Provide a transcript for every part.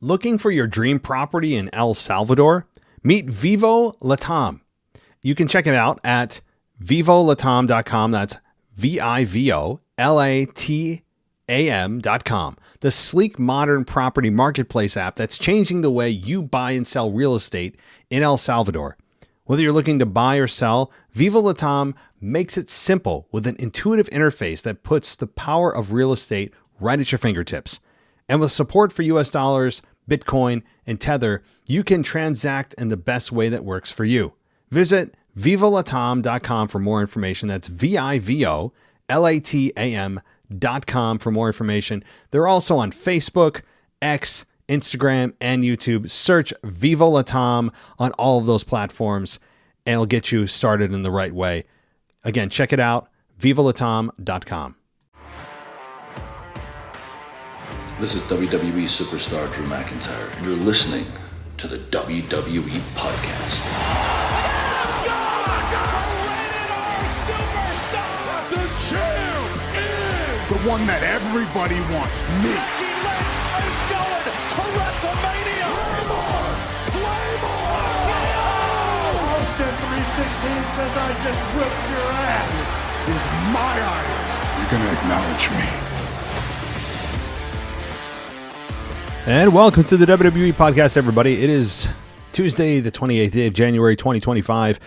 Looking for your dream property in El Salvador? Meet Vivo Latam. You can check it out at vivolatam.com. That's VIVOLATAM.com. The sleek, modern property marketplace app that's changing the way you buy and sell real estate in El Salvador. Whether you're looking to buy or sell, Vivo Latam makes it simple with an intuitive interface that puts the power of real estate right at your fingertips. And with support for US dollars, Bitcoin, and Tether, you can transact in the best way that works for you. Visit vivolatam.com for more information. That's VIVOLATAM.com for more information. They're also on Facebook, X, Instagram, and YouTube. Search Vivo Latam on all of those platforms, and it'll get you started in the right way. Again, check it out, vivolatam.com. This is WWE superstar Drew McIntyre, and you're listening to the WWE Podcast. The champ is the one that everybody wants, me. Becky Lynch is going to WrestleMania. Claymore! Austin 316 says I just whipped your ass. This is my idol. You're going to acknowledge me. And welcome to the WWE Podcast, everybody. It is Tuesday, the 28th day of January, 2025.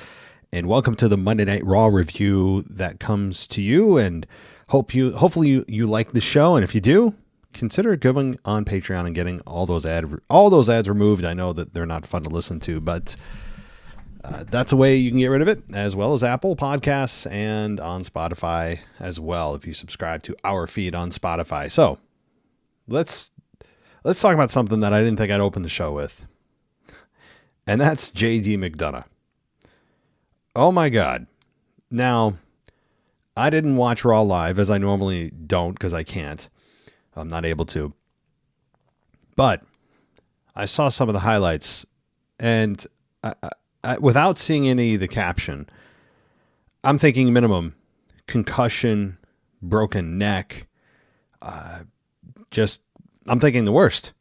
And welcome to the Monday Night Raw review that comes to you. And hopefully you like the show. And if you do, consider going on Patreon and getting all those ads removed. I know that they're not fun to listen to, but that's a way you can get rid of it, as well as Apple Podcasts and on Spotify as well, if you subscribe to our feed on Spotify. So let's talk about something that I didn't think I'd open the show with. And that's JD McDonough. Oh my God. Now, I didn't watch Raw live, as I normally don't, because I can't. I'm not able to. But I saw some of the highlights, and I, without seeing any of the caption, I'm thinking minimum concussion, broken neck, I'm thinking the worst.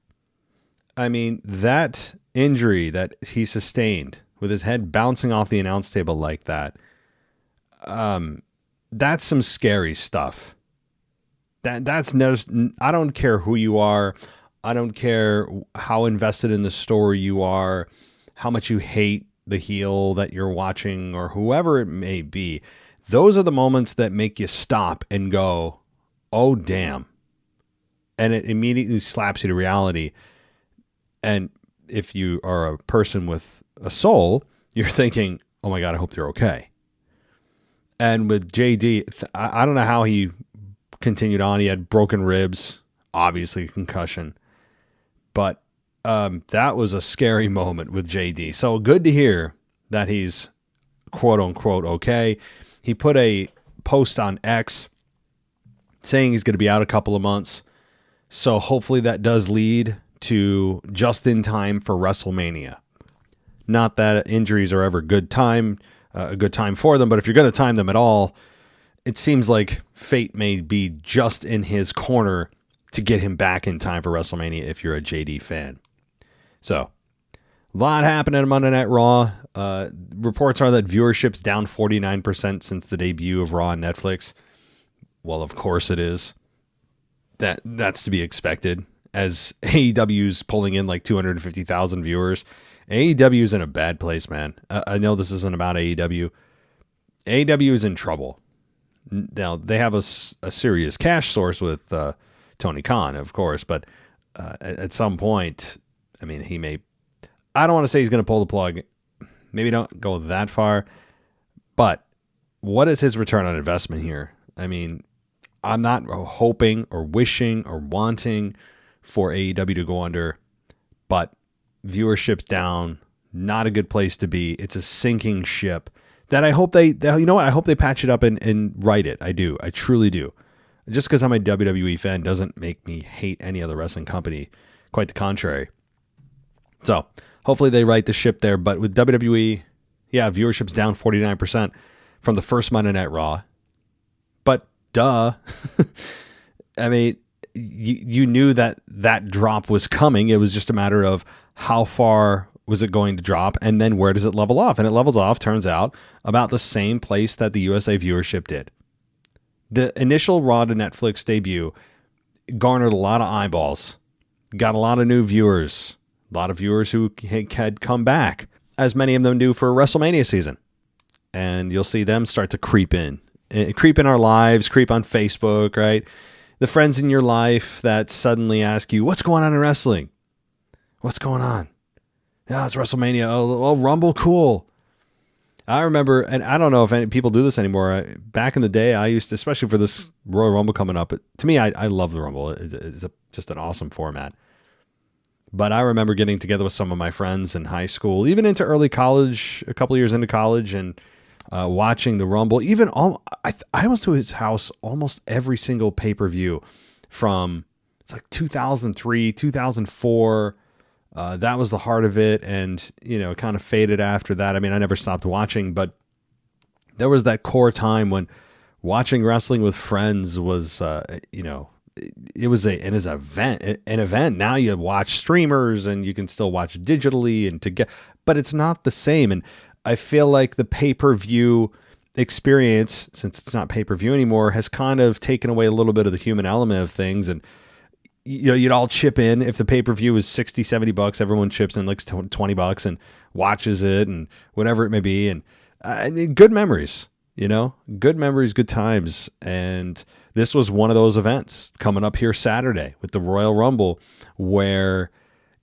I mean, that injury that he sustained with his head bouncing off the announce table like that, that's some scary stuff. That's no, I don't care who you are. I don't care how invested in the story you are, how much you hate the heel that you're watching or whoever it may be. Those are the moments that make you stop and go, oh, damn. And it immediately slaps you to reality. And if you are a person with a soul, you're thinking, oh my God, I hope they're okay. And with JD, I don't know how he continued on. He had broken ribs, obviously concussion. But that was a scary moment with JD. So good to hear that he's quote unquote okay. He put a post on X saying he's going to be out a couple of months. So hopefully that does lead to just in time for WrestleMania. Not that injuries are ever a good time for them, but if you're going to time them at all, it seems like fate may be just in his corner to get him back in time for WrestleMania if you're a JD fan. So, a lot happened at Monday Night Raw. Reports are that viewership's down 49% since the debut of Raw on Netflix. Well, of course it is. That's to be expected, as AEW's pulling in like 250,000 viewers. AEW's in a bad place, man. I know this isn't about AEW. AEW is in trouble. Now, they have a serious cash source with Tony Khan, of course, but at some point, I mean, I don't want to say he's going to pull the plug. Maybe don't go that far, but what is his return on investment here? I mean, I'm not hoping or wishing or wanting for AEW to go under, but viewership's down. Not a good place to be. It's a sinking ship that I hope I hope they patch it up and right it. I do. I truly do. Just because I'm a WWE fan doesn't make me hate any other wrestling company. Quite the contrary. So hopefully they right the ship there. But with WWE, yeah, viewership's down 49% from the first Monday Night Raw. But duh. I mean, you knew that drop was coming. It was just a matter of how far was it going to drop, and then where does it level off? And it levels off, turns out, about the same place that the USA viewership did. The initial Raw to Netflix debut garnered a lot of eyeballs, got a lot of new viewers, a lot of viewers who had come back, as many of them do for WrestleMania season. And you'll see them start to creep in our lives, creep on Facebook, right? The friends in your life that suddenly ask you, what's going on in wrestling? What's going on? Yeah, it's WrestleMania. Oh, Rumble, cool. I remember, and I don't know if any people do this anymore. Back in the day, I used to, especially for this Royal Rumble coming up, to me, I love the Rumble. It's just an awesome format. But I remember getting together with some of my friends in high school, even into early college, a couple years into college, and watching the Rumble. I was to his house almost every single pay-per-view from, it's like 2003, 2004. That was the heart of it. And, it kind of faded after that. I mean, I never stopped watching, but there was that core time when watching wrestling with friends was, it was an event. Now you watch streamers and you can still watch digitally and but it's not the same. And I feel like the pay-per-view experience, since it's not pay-per-view anymore, has kind of taken away a little bit of the human element of things. And, you'd all chip in. If the pay-per-view is $60, $70, everyone chips in like $20 and watches it and whatever it may be. And good memories, good memories, good times. And this was one of those events coming up here Saturday with the Royal Rumble, where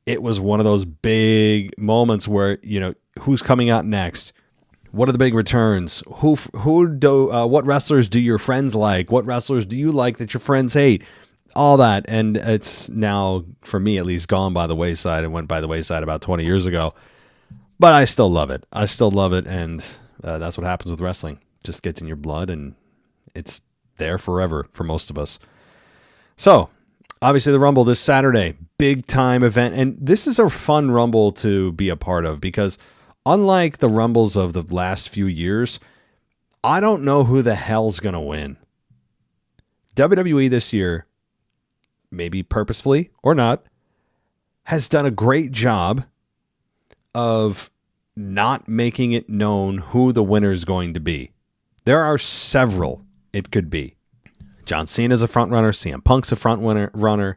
it was one of those big moments where, who's coming out next? What are the big returns? What wrestlers do your friends like? What wrestlers do you like that your friends hate? All that. And it's now, for me at least, gone by the wayside and went by the wayside about 20 years ago. But I still love it. And that's what happens with wrestling. Just gets in your blood and it's there forever for most of us. So, obviously the Rumble this Saturday, big time event. And this is a fun Rumble to be a part of because unlike the Rumbles of the last few years, I don't know who the hell's going to win. WWE this year, maybe purposefully or not, has done a great job of not making it known who the winner is going to be. There are several it could be. John Cena's a front runner. CM Punk's a front runner.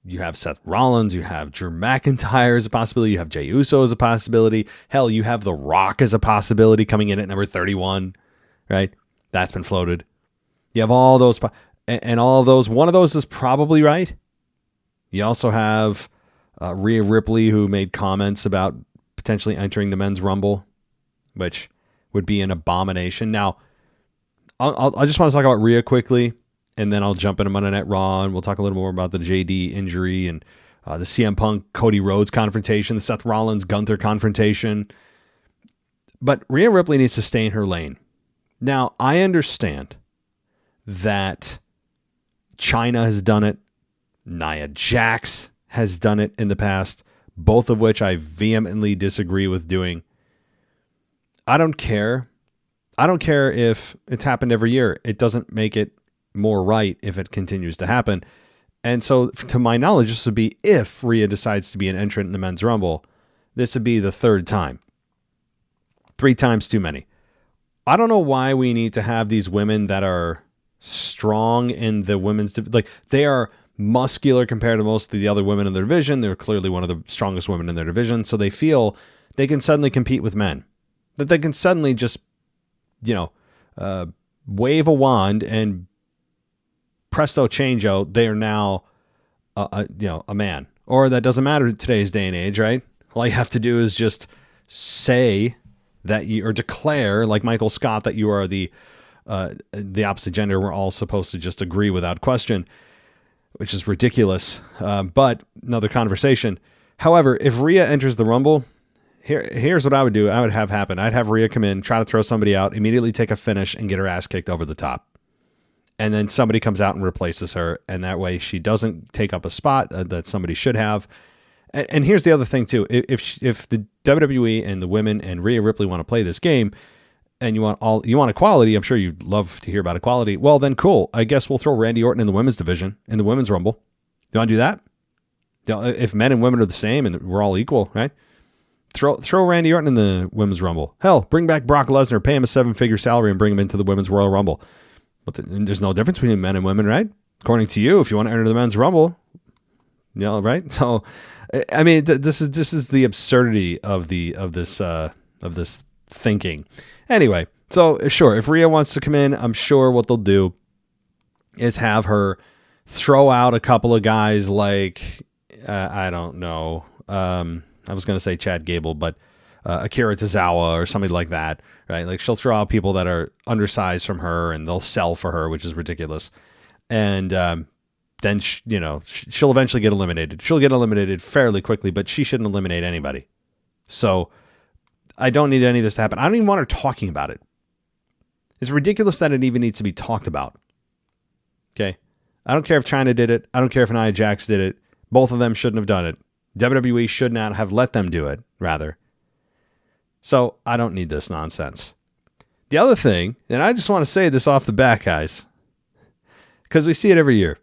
You have Seth Rollins. You have Drew McIntyre as a possibility. You have Jey Uso as a possibility. Hell, you have The Rock as a possibility coming in at number 31, right? That's been floated. You have all those... And all of those, one of those is probably right. You also have Rhea Ripley, who made comments about potentially entering the men's Rumble, which would be an abomination. Now, I just want to talk about Rhea quickly, and then I'll jump into Monday Night Raw, and we'll talk a little more about the JD injury and the CM Punk Cody Rhodes confrontation, the Seth Rollins Gunther confrontation. But Rhea Ripley needs to stay in her lane. Now, I understand that China has done it. Nia Jax has done it in the past, both of which I vehemently disagree with doing. I don't care. I don't care if it's happened every year. It doesn't make it more right if it continues to happen. And so, to my knowledge, this would be if Rhea decides to be an entrant in the men's Rumble. This would be the third time. 3 times too many. I don't know why we need to have these women that are strong in the women's, like they are muscular compared to most of the other women in their division. They're clearly one of the strongest women in their division. So they feel they can suddenly compete with men, that they can suddenly just, wave a wand and presto changeo. They are now, a man, or that doesn't matter in today's day and age, right? All you have to do is just say that you, or declare like Michael Scott that you are the opposite gender. We're all supposed to just agree without question, which is ridiculous. But another conversation. However, if Rhea enters the Rumble, here's what I would do. I would have happen. I'd have Rhea come in, try to throw somebody out, immediately take a finish and get her ass kicked over the top. And then somebody comes out and replaces her. And that way she doesn't take up a spot that somebody should have. And here's the other thing too. If the WWE and the women and Rhea Ripley want to play this game, and you want equality, I'm sure you'd love to hear about equality. Well, then cool. I guess we'll throw Randy Orton in the women's division, in the women's rumble. Do you want to do that? If men and women are the same and we're all equal, right? Throw Randy Orton in the women's rumble. Hell, bring back Brock Lesnar, pay him a 7-figure salary and bring him into the women's Royal Rumble. But there's no difference between men and women, right? According to you, if you want to enter the men's rumble, right? So, I mean, this is the absurdity of this thinking. Anyway, so sure, if Rhea wants to come in, I'm sure what they'll do is have her throw out a couple of guys like, I don't know, I was going to say Chad Gable, but Akira Tozawa or somebody like that, right? Like she'll throw out people that are undersized from her and they'll sell for her, which is ridiculous. And then, she'll eventually get eliminated. She'll get eliminated fairly quickly, but she shouldn't eliminate anybody. So I don't need any of this to happen. I don't even want her talking about it. It's ridiculous that it even needs to be talked about. Okay. I don't care if China did it. I don't care if Nia Jax did it. Both of them shouldn't have done it. WWE should not have let them do it, rather. So I don't need this nonsense. The other thing, and I just want to say this off the bat, guys, because we see it every year.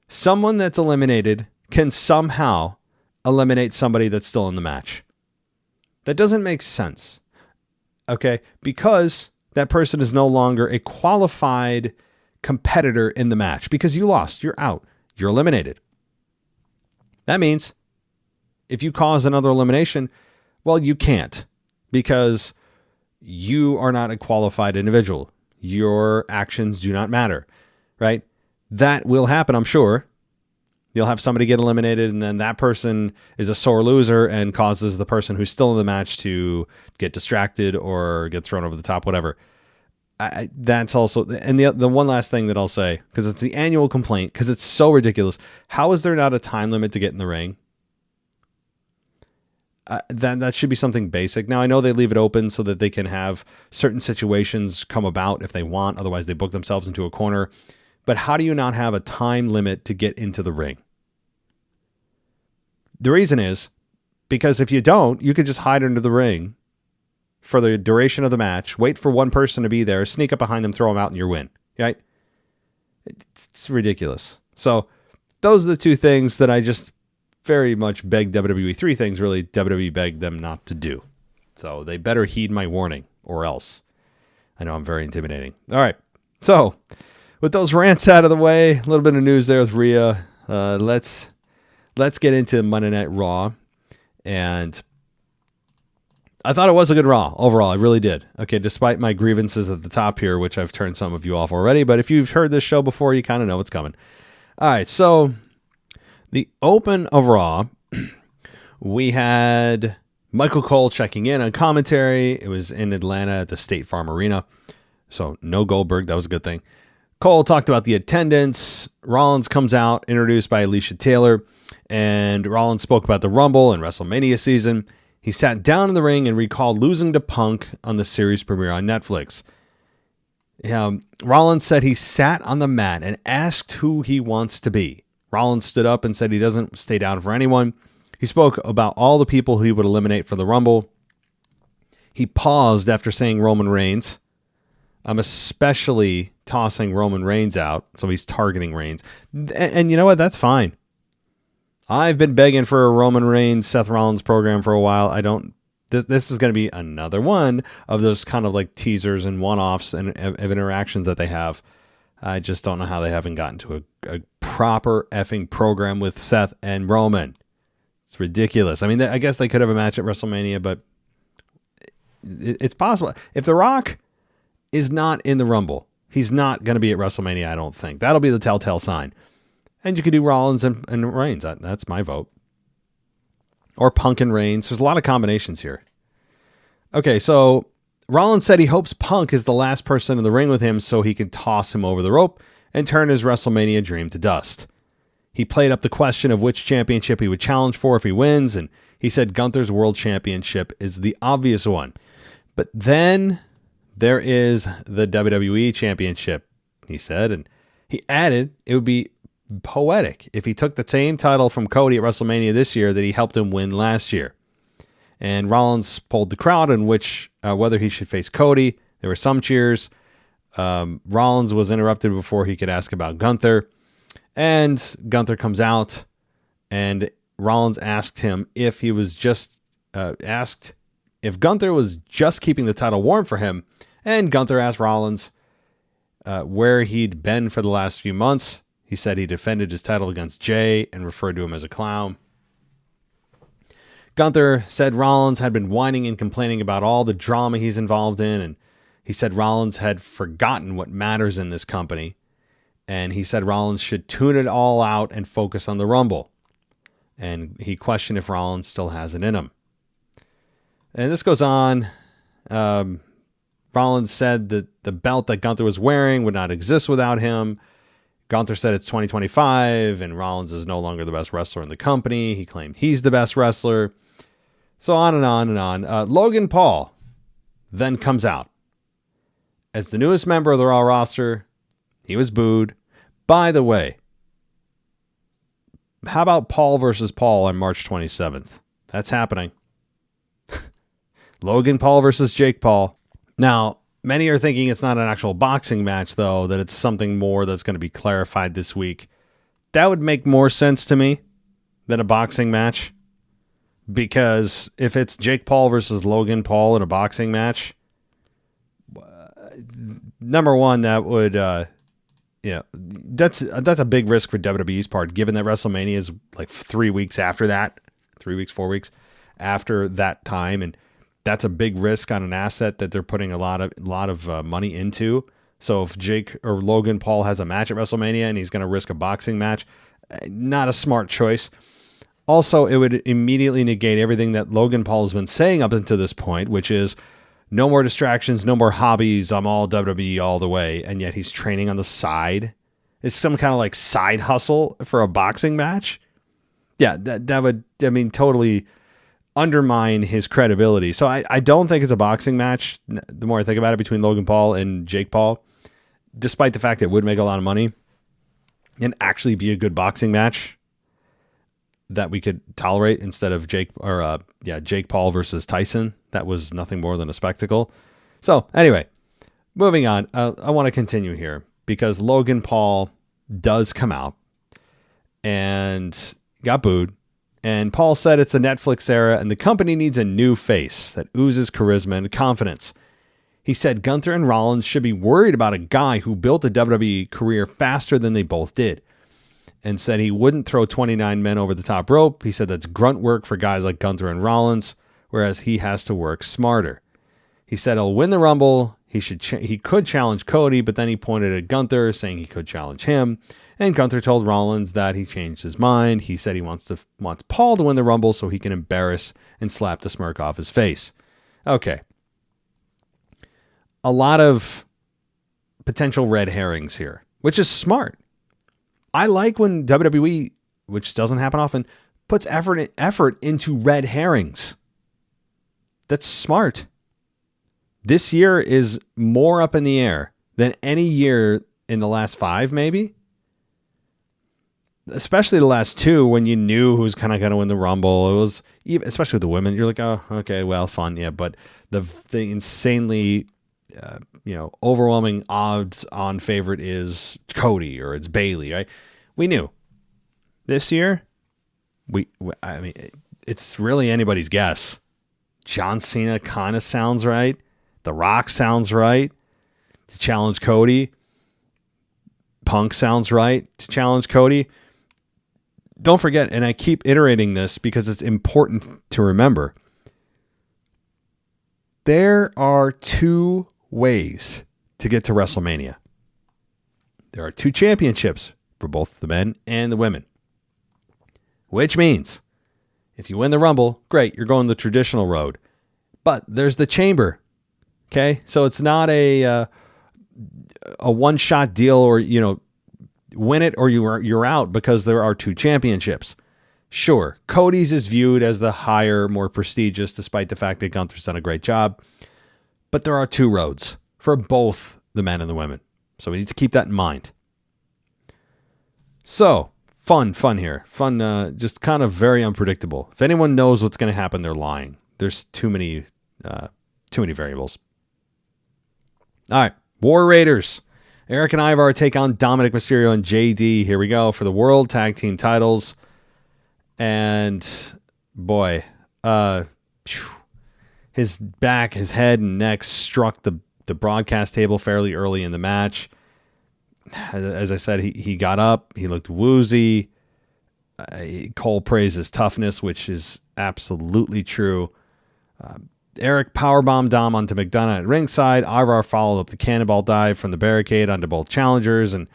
Someone that's eliminated can somehow eliminate somebody that's still in the match. That doesn't make sense. Okay? Because that person is no longer a qualified competitor in the match. Because you lost. You're out. You're eliminated. That means if you cause another elimination, well, you can't because you are not a qualified individual. Your actions do not matter, right? That will happen, I'm sure. You'll have somebody get eliminated and then that person is a sore loser and causes the person who's still in the match to get distracted or get thrown over the top, whatever. That's also, and the one last thing that I'll say, because it's the annual complaint, because it's so ridiculous. How is there not a time limit to get in the ring? That should be something basic. Now, I know they leave it open so that they can have certain situations come about if they want. Otherwise, they book themselves into a corner. But how do you not have a time limit to get into the ring? The reason is because if you don't, you could just hide under the ring for the duration of the match, wait for one person to be there, sneak up behind them, throw them out, and you win. Right? It's ridiculous. So those are the two things that I just very much beg WWE. Three things really WWE begged them not to do. So they better heed my warning or else. I know I'm very intimidating. All right. So with those rants out of the way, a little bit of news there with Rhea. Let's get into Monday Night Raw. And I thought it was a good Raw overall. I really did. Okay, despite my grievances at the top here, which I've turned some of you off already. But if you've heard this show before, you kind of know what's coming. All right, so the open of Raw, we had Michael Cole checking in on commentary. It was in Atlanta at the State Farm Arena. So no Goldberg. That was a good thing. Cole talked about the attendance. Rollins comes out, introduced by Alicia Taylor. And Rollins spoke about the Rumble and WrestleMania season. He sat down in the ring and recalled losing to Punk on the series premiere on Netflix. Rollins said he sat on the mat and asked who he wants to be. Rollins stood up and said he doesn't stay down for anyone. He spoke about all the people he would eliminate for the Rumble. He paused after saying Roman Reigns. I'm especially tossing Roman Reigns out, so he's targeting Reigns. And you know what? That's fine. I've been begging for a Roman Reigns, Seth Rollins program for a while. This is going to be another one of those kind of like teasers and one-offs and of interactions that they have. I just don't know how they haven't gotten to a proper effing program with Seth and Roman. It's ridiculous. I mean, I guess they could have a match at WrestleMania, but it's possible. If The Rock is not in the Rumble, he's not going to be at WrestleMania, I don't think. That'll be the telltale sign. And you could do Rollins and Reigns. That's my vote. Or Punk and Reigns. There's a lot of combinations here. Okay, so Rollins said he hopes Punk is the last person in the ring with him so he can toss him over the rope and turn his WrestleMania dream to dust. He played up the question of which championship he would challenge for if he wins, and he said Gunther's World Championship is the obvious one. But then there is the WWE Championship, he said, and he added it would be poetic if he took the same title from Cody at WrestleMania this year that he helped him win last year. And Rollins polled the crowd on whether he should face Cody. There were some cheers. Rollins was interrupted before he could ask about Gunther. And Gunther comes out, and Rollins asked him if he was just if Gunther was just keeping the title warm for him. And Gunther asked Rollins where he'd been for the last few months. He said he defended his title against Jay and referred to him as a clown. Gunther said Rollins had been whining and complaining about all the drama he's involved in, and he said Rollins had forgotten what matters in this company, and he said Rollins should tune it all out and focus on the Rumble. And he questioned if Rollins still has it in him. And this goes on. Rollins said that the belt that Gunther was wearing would not exist without him. Gunther said it's 2025, and Rollins is no longer the best wrestler in the company. He claimed he's the best wrestler. So on and on and on. Logan Paul then comes out as the newest member of the Raw roster. He was booed. By the way, how about Paul versus Paul on March 27th? That's happening. Logan Paul versus Jake Paul. Now, many are thinking it's not an actual boxing match, though, that it's something more that's going to be clarified this week. That would make more sense to me than a boxing match. Because if it's Jake Paul versus Logan Paul in a boxing match, number one, that would, that's a big risk for WWE's part, given that WrestleMania is like 3 weeks after that, 3 weeks, 4 weeks after that time. And that's a big risk on an asset that they're putting a lot of money into. So if Jake or Logan Paul has a match at WrestleMania and he's going to risk a boxing match, not a smart choice. Also, it would immediately negate everything that Logan Paul has been saying up until this point, which is no more distractions, no more hobbies. I'm all WWE all the way. And yet he's training on the side. It's some kind of like side hustle for a boxing match. Yeah, that would, totally undermine his credibility. So I don't think it's a boxing match. The more I think about it, between Logan Paul and Jake Paul, despite the fact that it would make a lot of money and actually be a good boxing match that we could tolerate instead of Jake Paul versus Tyson. That was nothing more than a spectacle. So anyway, moving on. I want to continue here because Logan Paul does come out and got booed. And Paul said it's the Netflix era and the company needs a new face that oozes charisma and confidence. He said Gunther and Rollins should be worried about a guy who built a WWE career faster than they both did. And said he wouldn't throw 29 men over the top rope. He said that's grunt work for guys like Gunther and Rollins, whereas he has to work smarter. He said he'll win the Rumble. He could challenge Cody, but then he pointed at Gunther, saying he could challenge him. And Gunther told Rollins that he changed his mind. He said he wants Paul to win the Rumble so he can embarrass and slap the smirk off his face. Okay. A lot of potential red herrings here, which is smart. I like when WWE, which doesn't happen often, puts effort into red herrings. That's smart. This year is more up in the air than any year in the last 5, maybe. Especially the last 2, when you knew who was kind of going to win the Rumble. It was, especially with the women, you're like, oh, okay, well, fun, yeah. But the insanely overwhelming odds on favorite is Cody or it's Bayley, right? We knew. This year, it's really anybody's guess. John Cena kind of sounds right. The Rock sounds right to challenge Cody. Punk sounds right to challenge Cody. Don't forget, and I keep iterating this because it's important to remember, there are 2 ways to get to WrestleMania. There are 2 championships for both the men and the women. Which means, if you win the Rumble, great, you're going the traditional road. But there's the chamber. Okay? So it's not a one-shot deal or, win it or you're out because there are 2 championships. Sure, Cody's is viewed as the higher, more prestigious, despite the fact that Gunther's done a great job. But there are 2 roads for both the men and the women. So we need to keep that in mind. So, fun here. Fun, just kind of very unpredictable. If anyone knows what's going to happen, they're lying. There's too many variables. All right, War Raiders. Eric and Ivar take on Dominic Mysterio and JD. Here we go for the World Tag Team titles. And boy, his back, his head and neck struck the broadcast table fairly early in the match. As I said, he got up. He looked woozy. Cole praised his toughness, which is absolutely true. Eric powerbombed Dom onto McDonough at ringside. Ivar followed up the cannonball dive from the barricade onto both challengers, and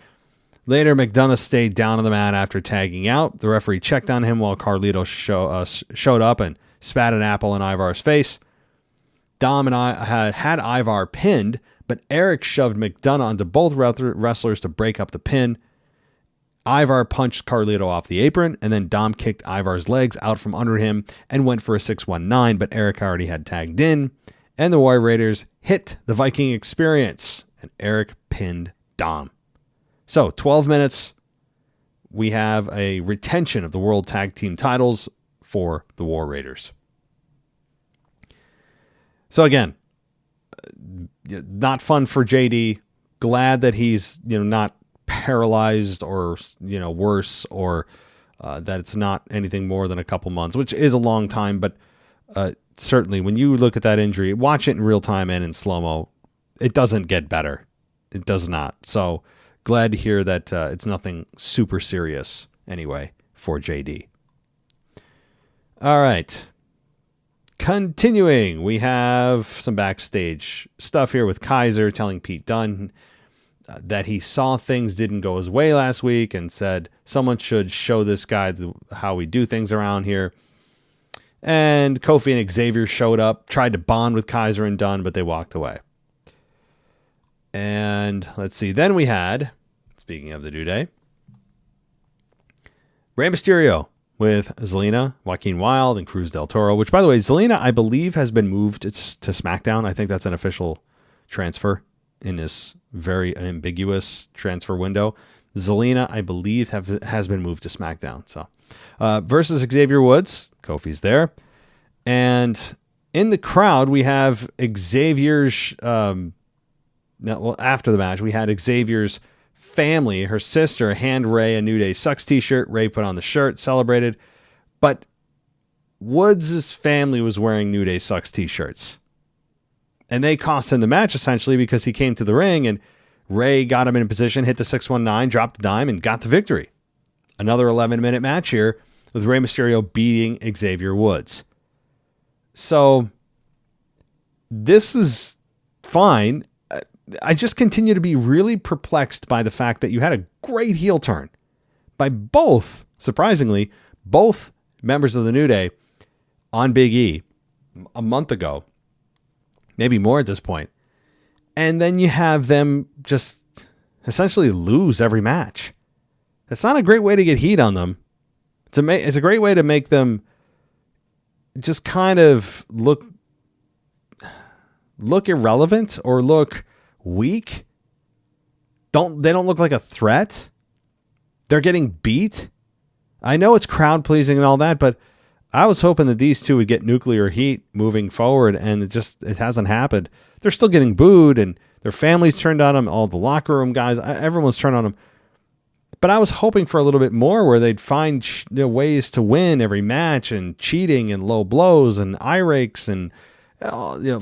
later McDonough stayed down on the mat after tagging out. The referee checked on him while Carlito showed up and spat an apple in Ivar's face. Dom and I had Ivar pinned, but Eric shoved McDonough onto both wrestlers to break up the pin. Ivar punched Carlito off the apron, and then Dom kicked Ivar's legs out from under him and went for a 619, but Eric already had tagged in, and the War Raiders hit the Viking Experience, and Eric pinned Dom. So, 12 minutes, we have a retention of the World Tag Team titles for the War Raiders. So again, not fun for JD. Glad that he's not paralyzed or worse, or that it's not anything more than a couple months, which is a long time. But certainly, when you look at that injury, watch it in real time and in slow mo, it doesn't get better. It does not. So glad to hear that it's nothing super serious anyway for JD. All right. Continuing, we have some backstage stuff here with Kaiser telling Pete Dunne that he saw things didn't go his way last week and said someone should show this guy how we do things around here. And Kofi and Xavier showed up, tried to bond with Kaiser and Dunne, but they walked away. And let's see, then we had, speaking of the New Day, Rey Mysterio with Zelina, Joaquin Wilde, and Cruz del Toro, which, by the way, Zelina, I believe, has been moved to SmackDown. I think that's an official transfer in this very ambiguous transfer window. Zelina, I believe, has been moved to SmackDown. So, versus Xavier Woods, Kofi's there. And in the crowd, we have Xavier's, after the match, we had Xavier's family, her sister, hand Ray a New Day Sucks t-shirt. Ray put on the shirt, celebrated, but Woods' family was wearing New Day Sucks t-shirts, and they cost him the match essentially because he came to the ring and Ray got him in position, hit the 619, dropped the dime, and got the victory. Another 11-minute match here with Rey Mysterio beating Xavier Woods. So this is fine. I just continue to be really perplexed by the fact that you had a great heel turn by both, surprisingly, both members of the New Day on Big E a month ago, maybe more at this point. And then you have them just essentially lose every match. That's not a great way to get heat on them. It's a great way to make them just kind of look irrelevant or look weak. They don't look like a threat. They're getting beat. I know it's crowd pleasing and all that, but I was hoping that these two would get nuclear heat moving forward, and it hasn't happened. They're still getting booed, and their families turned on them. All the locker room guys, everyone's turned on them. But I was hoping for a little bit more, where they'd find ways to win every match, and cheating and low blows and eye rakes and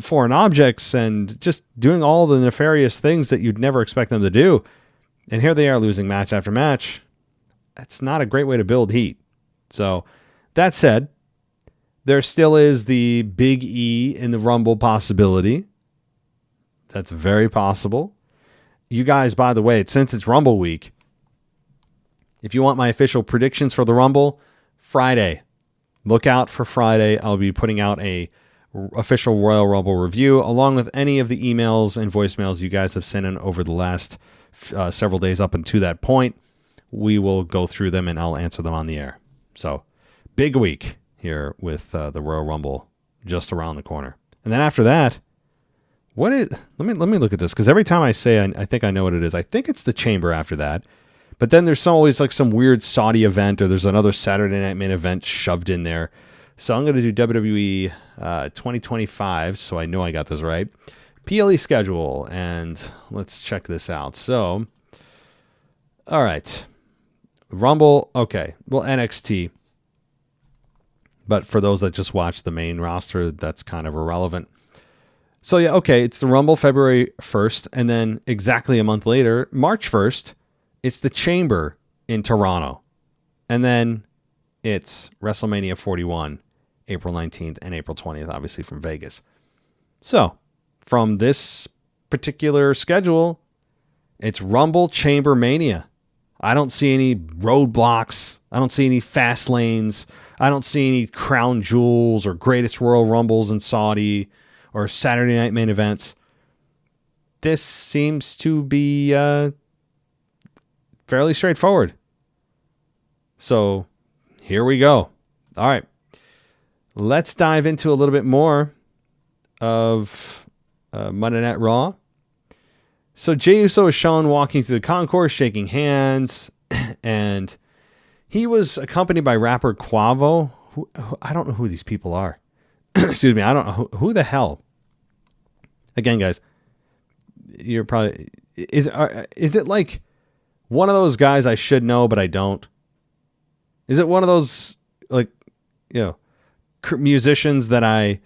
foreign objects and just doing all the nefarious things that you'd never expect them to do. And here they are losing match after match. That's not a great way to build heat. So that said, there still is the Big E in the Rumble possibility. That's very possible. You guys, by the way, since it's Rumble week, if you want my official predictions for the Rumble, Friday, look out for Friday. I'll be putting out a official Royal Rumble review, along with any of the emails and voicemails you guys have sent in over the last several days up until that point. We will go through them and I'll answer them on the air. So, big week here with the Royal Rumble just around the corner. And then after that, let me look at this, because every time I say I think I know what it is, I think it's the Chamber after that. But then there's always like some weird Saudi event, or there's another Saturday Night Main event shoved in there. So I'm going to do WWE 2025, so I know I got this right. PLE schedule, and let's check this out. So, all right. Rumble, okay. Well, NXT. But for those that just watch the main roster, that's kind of irrelevant. So, yeah, okay, it's the Rumble February 1st, and then exactly a month later, March 1st, it's the Chamber in Toronto. And then it's WrestleMania 41, April 19th and April 20th, obviously from Vegas. So, from this particular schedule, it's Rumble Chamber Mania. I don't see any roadblocks. I don't see any fast lanes. I don't see any crown jewels or greatest Royal Rumbles in Saudi or Saturday night main events. This seems to be fairly straightforward. So here we go. All right. Let's dive into a little bit more of Monday Night Raw. So Jey Uso is shown walking through the concourse, shaking hands, and he was accompanied by rapper Quavo. Who I don't know who these people are. Excuse me, I don't know who the hell. Again, guys, you're probably is it like one of those guys I should know but I don't? Is it one of those like musicians that I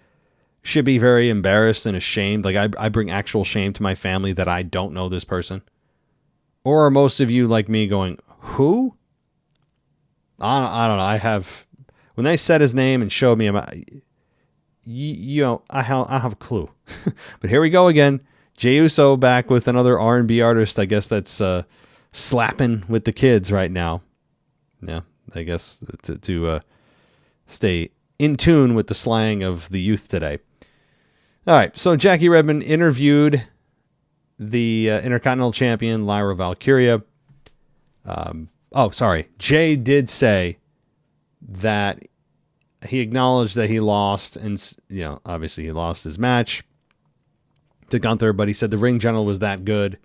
should be very embarrassed and ashamed? Like I bring actual shame to my family that I don't know this person? Or are most of you like me going, who? I don't know. I have, when they said his name and showed me him, I have a clue. But here we go again. Jey Uso back with another R&B artist. I guess that's slapping with the kids right now. Yeah, I guess to stay in tune with the slang of the youth today. All right, so Jackie Redmond interviewed the Intercontinental Champion, Lyra Valkyria. Jay did say that he acknowledged that he lost, and obviously he lost his match to Gunther, but he said the ring general was that good.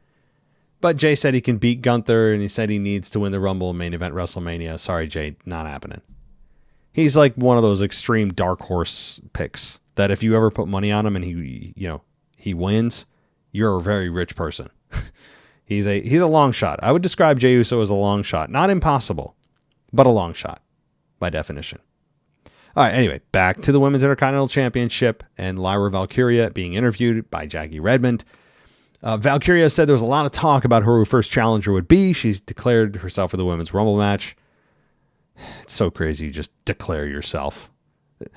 But Jay said he can beat Gunther, and he said he needs to win the Rumble and main event WrestleMania. Sorry, Jay, not happening. He's like one of those extreme dark horse picks that if you ever put money on him and he wins, you're a very rich person. He's a long shot. I would describe Jey Uso as a long shot. Not impossible, but a long shot by definition. All right, anyway, back to the Women's Intercontinental Championship and Lyra Valkyria being interviewed by Jackie Redmond. Valkyria said there was a lot of talk about who her first challenger would be. She declared herself for the Women's Rumble match. It's so crazy. You just declare yourself.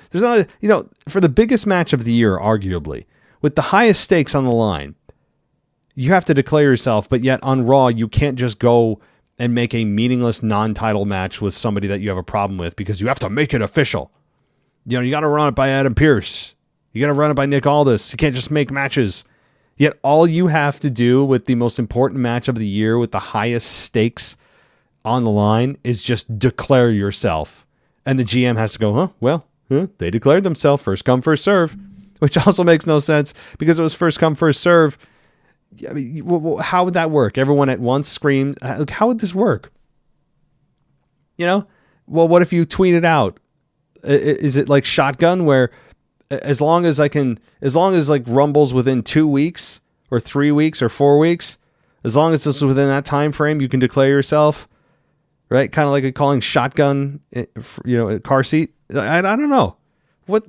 There's not, for the biggest match of the year, arguably, with the highest stakes on the line, you have to declare yourself, but yet on Raw, you can't just go and make a meaningless non-title match with somebody that you have a problem with because you have to make it official. You got to run it by Adam Pearce. You got to run it by Nick Aldis. You can't just make matches. Yet all you have to do with the most important match of the year with the highest stakes on the line is just declare yourself. And the GM has to go, they declared themselves, first come, first serve, which also makes no sense because it was first come, first serve. I mean, how would that work? Everyone at once screamed. How would this work? Well, what if you tweet it out? Is it like Shotgun where as long as like Rumble's within 2 weeks or 3 weeks or 4 weeks, as long as it's within that time frame, you can declare yourself, right? Kind of like calling Shotgun, a car seat. I don't know what.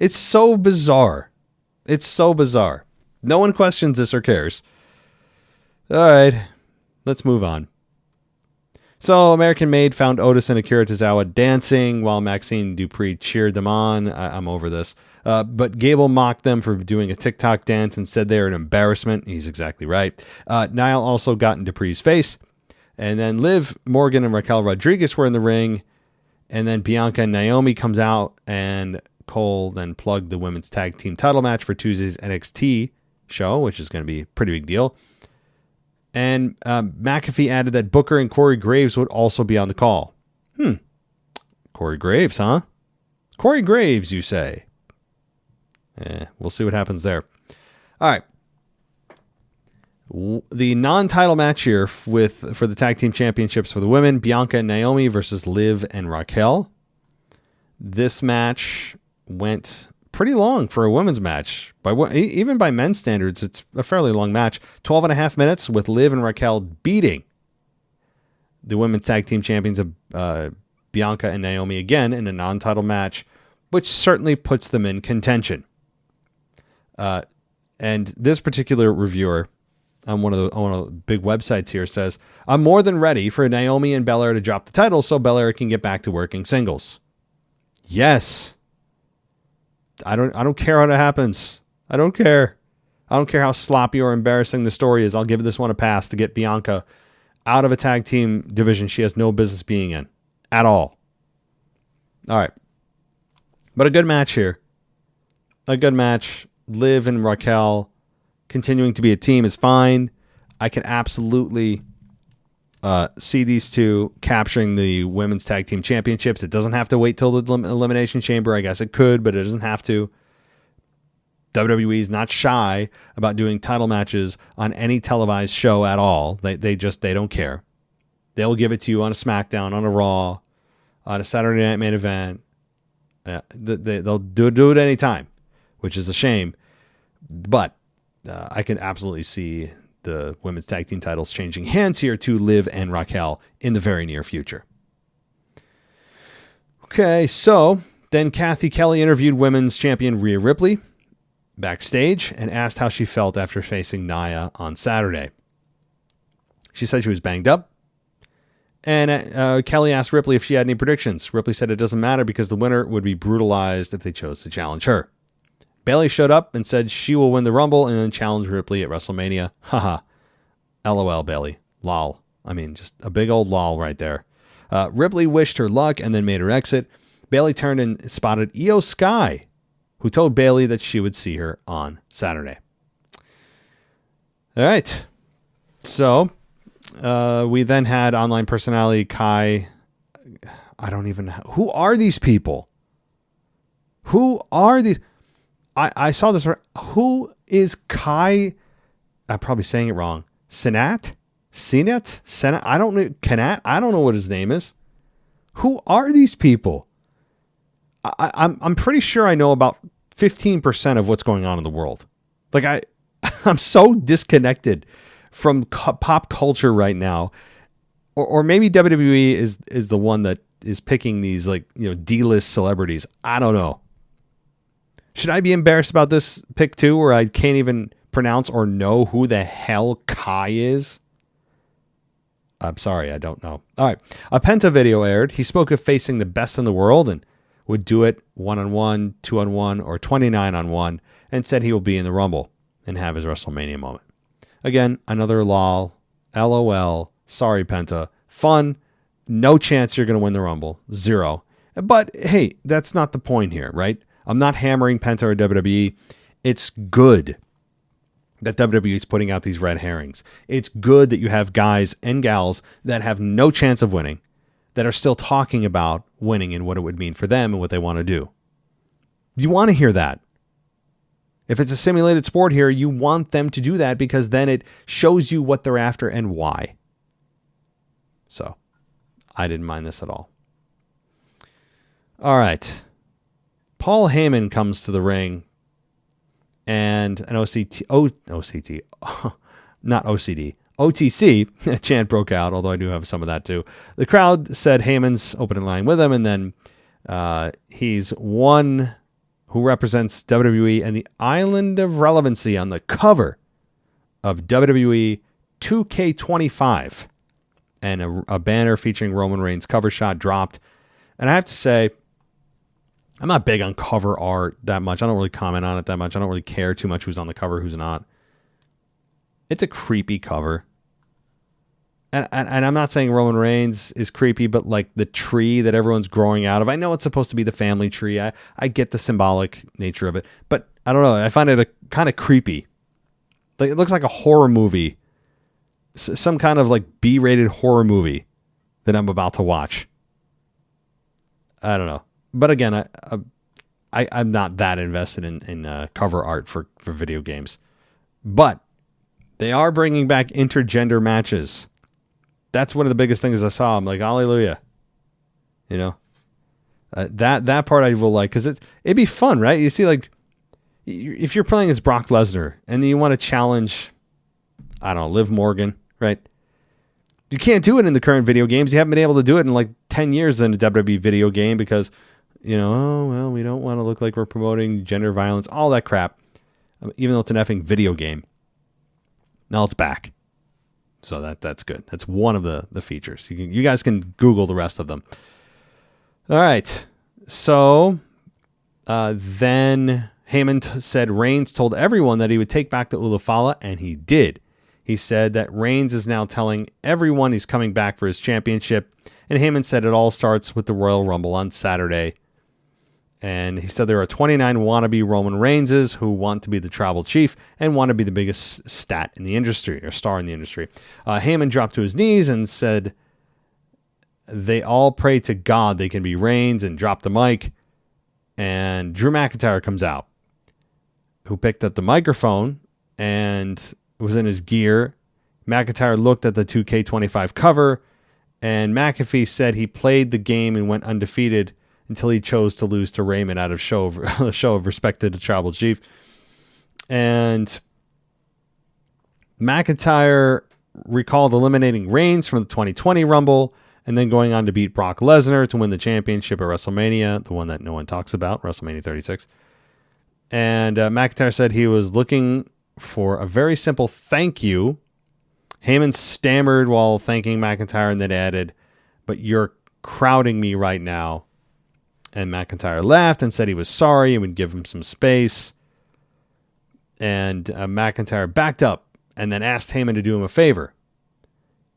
It's so bizarre. It's so bizarre. No one questions this or cares. All right, let's move on. So American Made found Otis and Akira Tozawa dancing while Maxine Dupree cheered them on. I'm over this. But Gable mocked them for doing a TikTok dance and said they're an embarrassment. He's exactly right. Niall also got in Dupree's face. And then Liv Morgan and Raquel Rodriguez were in the ring. And then Bianca and Naomi comes out, and Cole then plugged the women's tag team title match for Tuesday's NXT show, which is going to be a pretty big deal. And McAfee added that Booker and Corey Graves would also be on the call. Corey Graves, huh? Corey Graves, you say? We'll see what happens there. All right. The non-title match here for the tag team championships for the women, Bianca and Naomi versus Liv and Raquel. This match went pretty long for a women's match. Even by men's standards, it's a fairly long match. 12 and a half minutes with Liv and Raquel beating the women's tag team champions of Bianca and Naomi again in a non-title match, which certainly puts them in contention. And this particular reviewer on one of the big websites here says, I'm more than ready for Naomi and Belair to drop the title so Belair can get back to working singles. Yes. I don't care how that happens. I don't care. I don't care how sloppy or embarrassing the story is. I'll give this one a pass to get Bianca out of a tag team division she has no business being in at all. All right. But a good match here. A good match. Liv and Raquel continuing to be a team is fine. I can absolutely see these two capturing the women's tag team championships. It doesn't have to wait till the Elimination Chamber. I guess it could, but it doesn't have to. WWE is not shy about doing title matches on any televised show at all. They don't care. They'll give it to you on a SmackDown, on a Raw, on a Saturday Night Main Event. They'll do it anytime, which is a shame. But I can absolutely see the women's tag team titles changing hands here to Liv and Raquel in the very near future. Okay, so then Kathy Kelly interviewed women's champion Rhea Ripley backstage and asked how she felt after facing Nia on Saturday. She said she was banged up. And Kelly asked Ripley if she had any predictions. Ripley said it doesn't matter because the winner would be brutalized if they chose to challenge her. Bayley showed up and said she will win the Rumble and then challenge Ripley at WrestleMania. Haha. LOL, Bayley. Lol. I mean, just a big old lol right there. Ripley wished her luck and then made her exit. Bayley turned and spotted Io Sky, who told Bayley that she would see her on Saturday. All right. So we then had online personality Kai. I don't even know. Who are these people? Who are these? I saw this. Who is Kai? I'm probably saying it wrong. Senat? I don't know. Kanat? I don't know what his name is. Who are these people? I'm pretty sure I know about 15% of what's going on in the world. Like I'm so disconnected from pop culture right now, or maybe WWE is the one that is picking these D-list celebrities. I don't know. Should I be embarrassed about this pick too, where I can't even pronounce or know who the hell Kai is? I'm sorry, I don't know. All right. A Penta video aired. He spoke of facing the best in the world and would do it 1-on-1, 2-on-1, or 29-on-1, and said he will be in the Rumble and have his WrestleMania moment. Again, another lol. LOL. Sorry, Penta. Fun. No chance you're going to win the Rumble. 0. But hey, that's not the point here, right? I'm not hammering Penta or WWE. It's good that WWE is putting out these red herrings. It's good that you have guys and gals that have no chance of winning that are still talking about winning and what it would mean for them and what they want to do. You want to hear that. If it's a simulated sport here, you want them to do that because then it shows you what they're after and why. So, I didn't mind this at all. All right. Paul Heyman comes to the ring and an OTC chant broke out, although I do have some of that too. The crowd said Heyman's opening line with him, and then he's one who represents WWE and the Island of Relevancy on the cover of WWE 2K25. And a banner featuring Roman Reigns cover shot dropped. And I have to say, I'm not big on cover art that much. I don't really comment on it that much. I don't really care too much who's on the cover, who's not. It's a creepy cover. And I'm not saying Roman Reigns is creepy, but like the tree that everyone's growing out of. I know it's supposed to be the family tree. I get the symbolic nature of it. But I don't know. I find it kind of creepy. Like it looks like a horror movie. Some kind of like B-rated horror movie that I'm about to watch. I don't know. But again, I'm not that invested in cover art for video games. But they are bringing back intergender matches. That's one of the biggest things I saw. I'm like, hallelujah. You know, That part I will like, because it'd be fun, right? You see, like, if you're playing as Brock Lesnar and you want to challenge, I don't know, Liv Morgan, right? You can't do it in the current video games. You haven't been able to do it in like 10 years in a WWE video game because, oh, well, we don't want to look like we're promoting gender violence, all that crap, even though it's an effing video game. Now it's back. So that's good. That's one of the features. You guys can Google the rest of them. All right. So then Heyman said Reigns told everyone that he would take back the Ulafala, and he did. He said that Reigns is now telling everyone he's coming back for his championship. And Heyman said it all starts with the Royal Rumble on Saturday. And he said there are 29 wannabe Roman Reigns who want to be the tribal chief and want to be the biggest stat in the industry, or star in the industry. Heyman dropped to his knees and said they all pray to God they can be Reigns, and dropped the mic. And Drew McIntyre comes out, who picked up the microphone and was in his gear. McIntyre looked at the 2K25 cover, and McAfee said he played the game and went undefeated until he chose to lose to Raymond out of show of respect to the tribal chief. And McIntyre recalled eliminating Reigns from the 2020 Rumble and then going on to beat Brock Lesnar to win the championship at WrestleMania, the one that no one talks about, WrestleMania 36. And McIntyre said he was looking for a very simple thank you. Heyman stammered while thanking McIntyre and then added, "But you're crowding me right now." And McIntyre laughed and said he was sorry and would give him some space. And McIntyre backed up and then asked Heyman to do him a favor.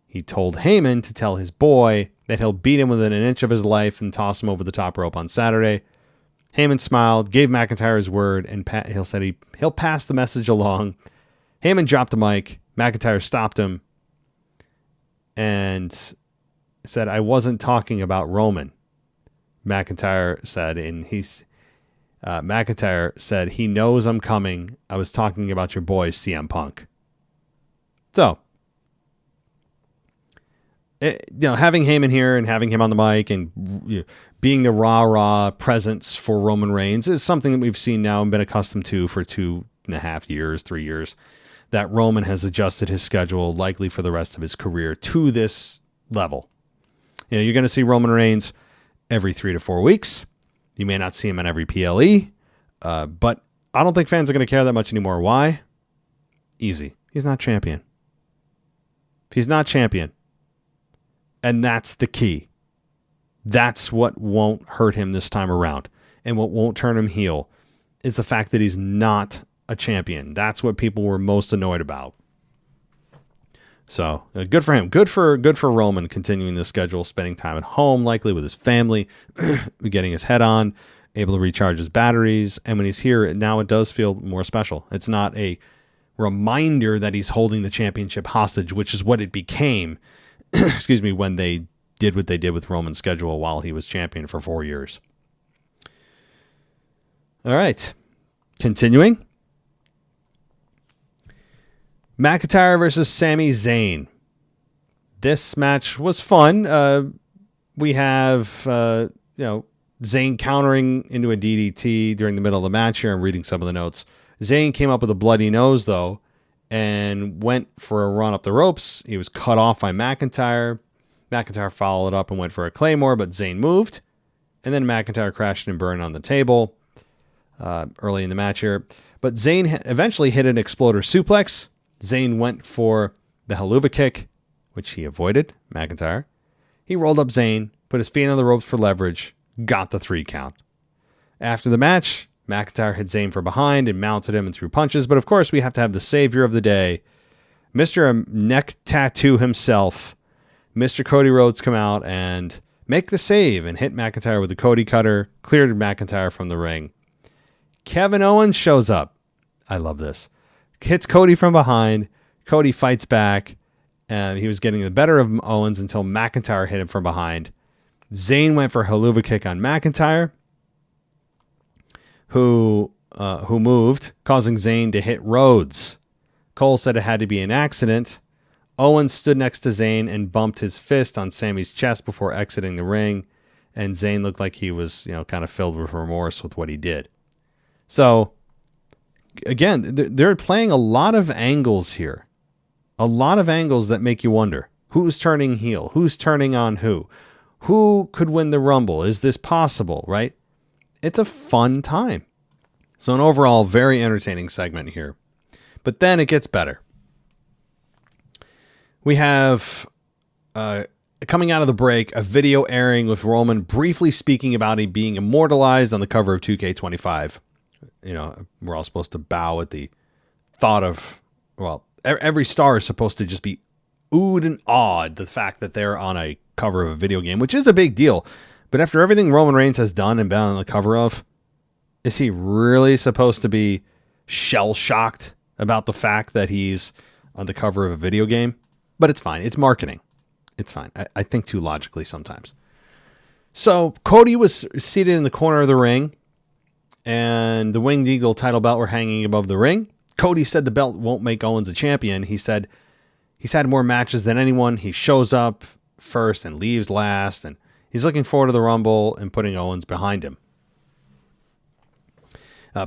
He told Heyman to tell his boy that he'll beat him within an inch of his life and toss him over the top rope on Saturday. Heyman smiled, gave McIntyre his word, and he'll pass the message along. Heyman dropped the mic. McIntyre stopped him and said, "I wasn't talking about Roman." McIntyre said, McIntyre said, "He knows I'm coming. I was talking about your boy, CM Punk." So, having Heyman here and having him on the mic and being the rah-rah presence for Roman Reigns is something that we've seen now and been accustomed to for 2.5 years, 3 years, that Roman has adjusted his schedule likely for the rest of his career to this level. You're going to see Roman Reigns every 3 to 4 weeks. You may not see him on every PLE, but I don't think fans are going to care that much anymore. Why? Easy. He's not champion. He's not champion. And that's the key. That's what won't hurt him this time around. And what won't turn him heel is the fact that he's not a champion. That's what people were most annoyed about. So good for him. Good for Roman continuing the schedule, spending time at home, likely with his family, getting his head on, able to recharge his batteries. And when he's here, now it does feel more special. It's not a reminder that he's holding the championship hostage, which is what it became, excuse me, when they did what they did with Roman's schedule while he was champion for 4 years. All right. Continuing. McIntyre versus Sami Zayn. This match was fun. We have, Zayn countering into a DDT during the middle of the match here. I'm reading some of the notes. Zayn came up with a bloody nose, though, and went for a run up the ropes. He was cut off by McIntyre. McIntyre followed up and went for a Claymore, but Zayn moved. And then McIntyre crashed and burned on the table early in the match here. But Zayn eventually hit an exploder suplex. Zayn went for the haluva kick, which he avoided, McIntyre. He rolled up Zayn, put his feet on the ropes for leverage, got the 3 count. After the match, McIntyre hit Zayn from behind and mounted him and threw punches. But of course, we have to have the savior of the day, Mr. Neck Tattoo himself, Mr. Cody Rhodes, come out and make the save and hit McIntyre with the Cody Cutter, cleared McIntyre from the ring. Kevin Owens shows up. I love this. Hits Cody from behind. Cody fights back. He was getting the better of Owens until McIntyre hit him from behind. Zayn went for a haluva kick on McIntyre, who moved, causing Zayn to hit Rhodes. Cole said it had to be an accident. Owens stood next to Zayn and bumped his fist on Sami's chest before exiting the ring. and Zayn looked like he was, kind of filled with remorse with what he did. So, again, they're playing a lot of angles here. A lot of angles that make you wonder. Who's turning heel? Who's turning on who? Who could win the Rumble? Is this possible, right? It's a fun time. So an overall very entertaining segment here. But then it gets better. We have, coming out of the break, a video airing with Roman briefly speaking about him being immortalized on the cover of 2K25. We're all supposed to bow at the thought of, every star is supposed to just be oohed and awed the fact that they're on a cover of a video game, which is a big deal. But after everything Roman Reigns has done and been on the cover of, is he really supposed to be shell-shocked about the fact that he's on the cover of a video game? But it's fine. It's marketing. It's fine. I think too logically sometimes. So Cody was seated in the corner of the ring, and the Winged Eagle title belt were hanging above the ring. Cody said the belt won't make Owens a champion. He said he's had more matches than anyone. He shows up first and leaves last, and he's looking forward to the Rumble and putting Owens behind him.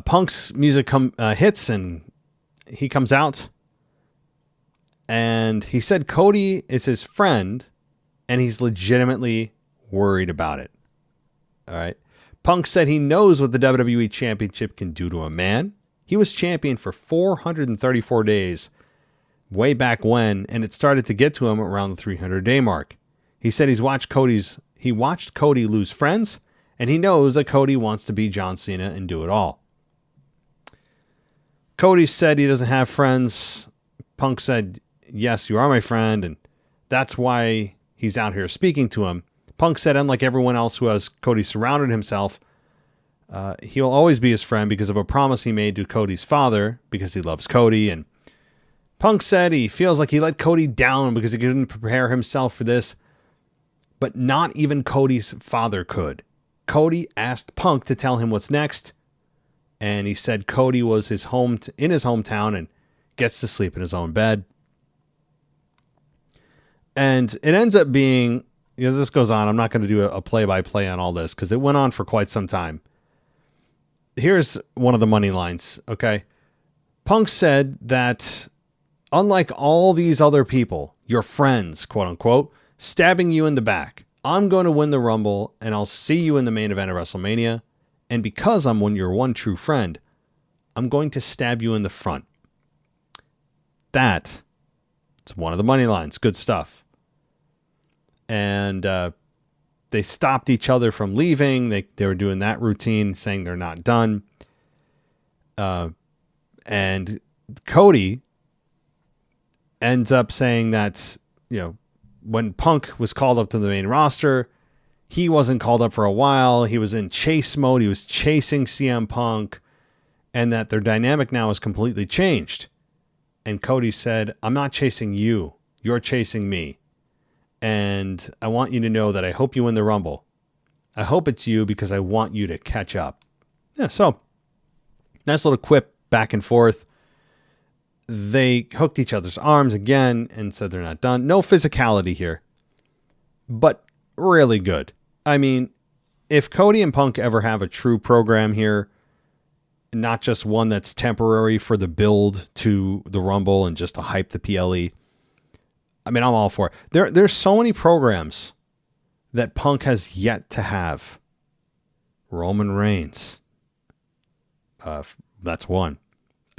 Punk's music hits, and he comes out, and he said Cody is his friend, and he's legitimately worried about it. All right. Punk said he knows what the WWE Championship can do to a man. He was champion for 434 days way back when, and it started to get to him around the 300-day mark. He said he watched Cody lose friends, and he knows that Cody wants to be John Cena and do it all. Cody said he doesn't have friends. Punk said, yes, you are my friend, and that's why he's out here speaking to him. Punk said, unlike everyone else who has Cody surrounded himself, he'll always be his friend because of a promise he made to Cody's father, because he loves Cody. And Punk said he feels like he let Cody down because he couldn't prepare himself for this, but not even Cody's father could. Cody asked Punk to tell him what's next, and he said Cody was in his hometown and gets to sleep in his own bed. And it ends up being, as this goes on, I'm not going to do a play-by-play on all this because it went on for quite some time. Here's one of the money lines, okay? Punk said that unlike all these other people, your friends, quote unquote, stabbing you in the back, I'm going to win the Rumble and I'll see you in the main event of WrestleMania. And because I'm your one true friend, I'm going to stab you in the front. It's one of the money lines. Good stuff. And they stopped each other from leaving. They were doing that routine, saying they're not done. And Cody ends up saying that, when Punk was called up to the main roster, he wasn't called up for a while. He was in chase mode. He was chasing CM Punk, and that their dynamic now has completely changed. And Cody said, I'm not chasing you. You're chasing me. And I want you to know that I hope you win the Rumble. I hope it's you because I want you to catch up. Yeah, so nice little quip back and forth. They hooked each other's arms again and said they're not done. No physicality here, but really good. I mean, if Cody and Punk ever have a true program here, not just one that's temporary for the build to the Rumble and just to hype the PLE, I mean, I'm all for it. There's so many programs that Punk has yet to have. Roman Reigns. That's one.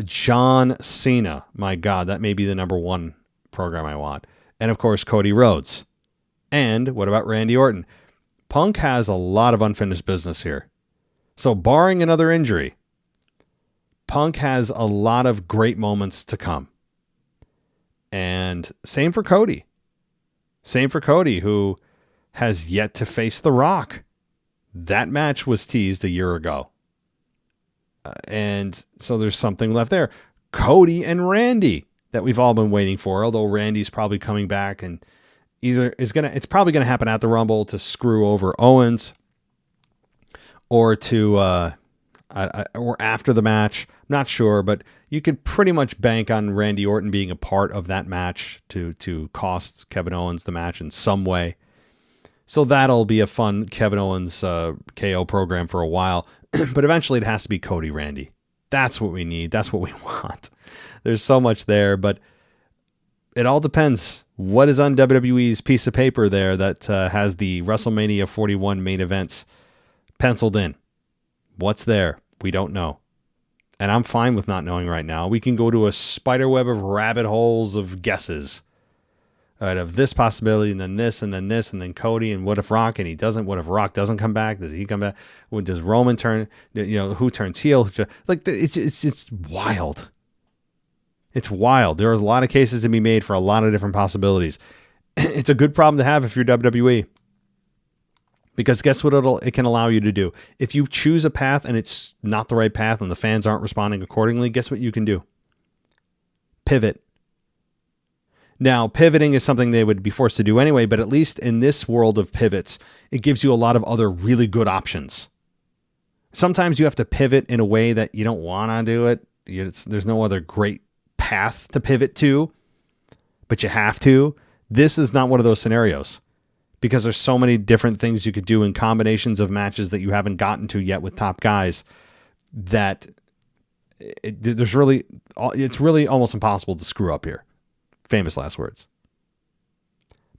John Cena. My God, that may be the number one program I want. And of course, Cody Rhodes. And what about Randy Orton? Punk has a lot of unfinished business here. So barring another injury, Punk has a lot of great moments to come. And same for Cody. Same for Cody, who has yet to face The Rock. That match was teased a year ago. And so there's something left there. Cody and Randy that we've all been waiting for, although Randy's probably coming back and it's probably going to happen at the Rumble to screw over Owens or or after the match. I'm not sure, but you could pretty much bank on Randy Orton being a part of that match to cost Kevin Owens the match in some way. So that'll be a fun Kevin Owens KO program for a while. But eventually it has to be Cody Randy. That's what we need. That's what we want. There's so much there, but it all depends. What is on WWE's piece of paper there that has the WrestleMania 41 main events penciled in? What's there? We don't know. And I'm fine with not knowing right now. We can go to a spider web of rabbit holes of guesses. Right, of this possibility, and then this, and then this, and then Cody, and what if Rock, and he doesn't? What if Rock doesn't come back? Does he come back? Does Roman turn? Who turns heel? Like, it's wild. It's wild. There are a lot of cases to be made for a lot of different possibilities. It's a good problem to have if you're WWE. Because guess what it can allow you to do? If you choose a path and it's not the right path and the fans aren't responding accordingly, guess what you can do? Pivot. Now, pivoting is something they would be forced to do anyway, but at least in this world of pivots, it gives you a lot of other really good options. Sometimes you have to pivot in a way that you don't want to do it. There's no other great path to pivot to, but you have to. This is not one of those scenarios because there's so many different things you could do in combinations of matches that you haven't gotten to yet with top guys that it's really almost impossible to screw up here. Famous last words.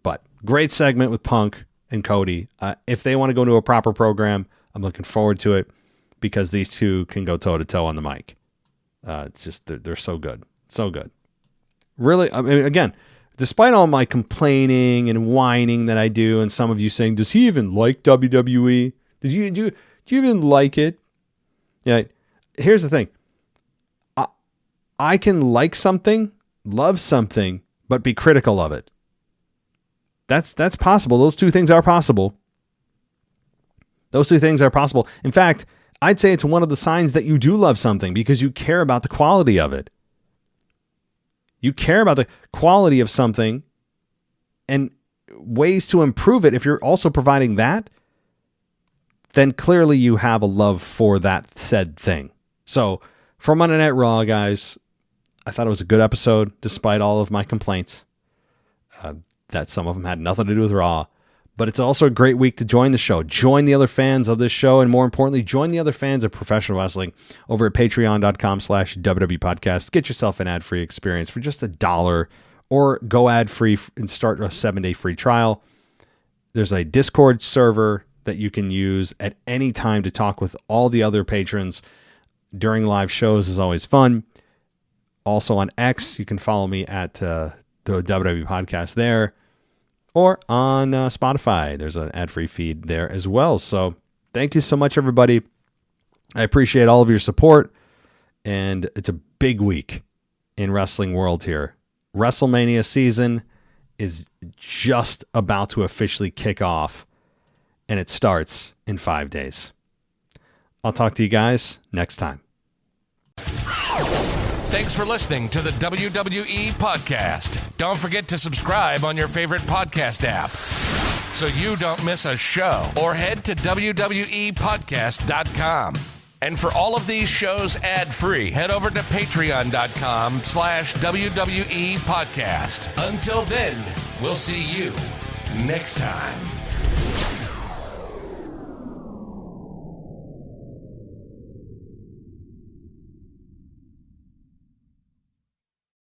But great segment with Punk and Cody. If they want to go into a proper program, I'm looking forward to it because these two can go toe to toe on the mic. It's just, they're so good. So good. Really, I mean, again, despite all my complaining and whining that I do, and some of you saying, does he even like WWE? Do you even like it? Yeah. Here's the thing. I can like something, love something, but be critical of it. That's possible. Those two things are possible. Those two things are possible. In fact, I'd say it's one of the signs that you do love something because you care about the quality of it. You care about the quality of something and ways to improve it. If you're also providing that, then clearly you have a love for that said thing. So for Monday Night Raw, guys, I thought it was a good episode, despite all of my complaints that some of them had nothing to do with Raw. But it's also a great week to join the show. Join the other fans of this show, and more importantly, join the other fans of professional wrestling over at patreon.com/WWE podcast. Get yourself an ad-free experience for just $1, or go ad-free and start a 7-day free trial. There's a Discord server that you can use at any time to talk with all the other patrons during live shows. Is always fun. Also on X, you can follow me at the WWE podcast there, or on Spotify. There's an ad-free feed there as well. So thank you so much, everybody. I appreciate all of your support, and it's a big week in wrestling world here. WrestleMania season is just about to officially kick off, and it starts in 5 days. I'll talk to you guys next time. Thanks for listening to the WWE Podcast. Don't forget to subscribe on your favorite podcast app so you don't miss a show, or head to WWEpodcast.com. And for all of these shows ad-free, head over to patreon.com/WWE Podcast. Until then, we'll see you next time.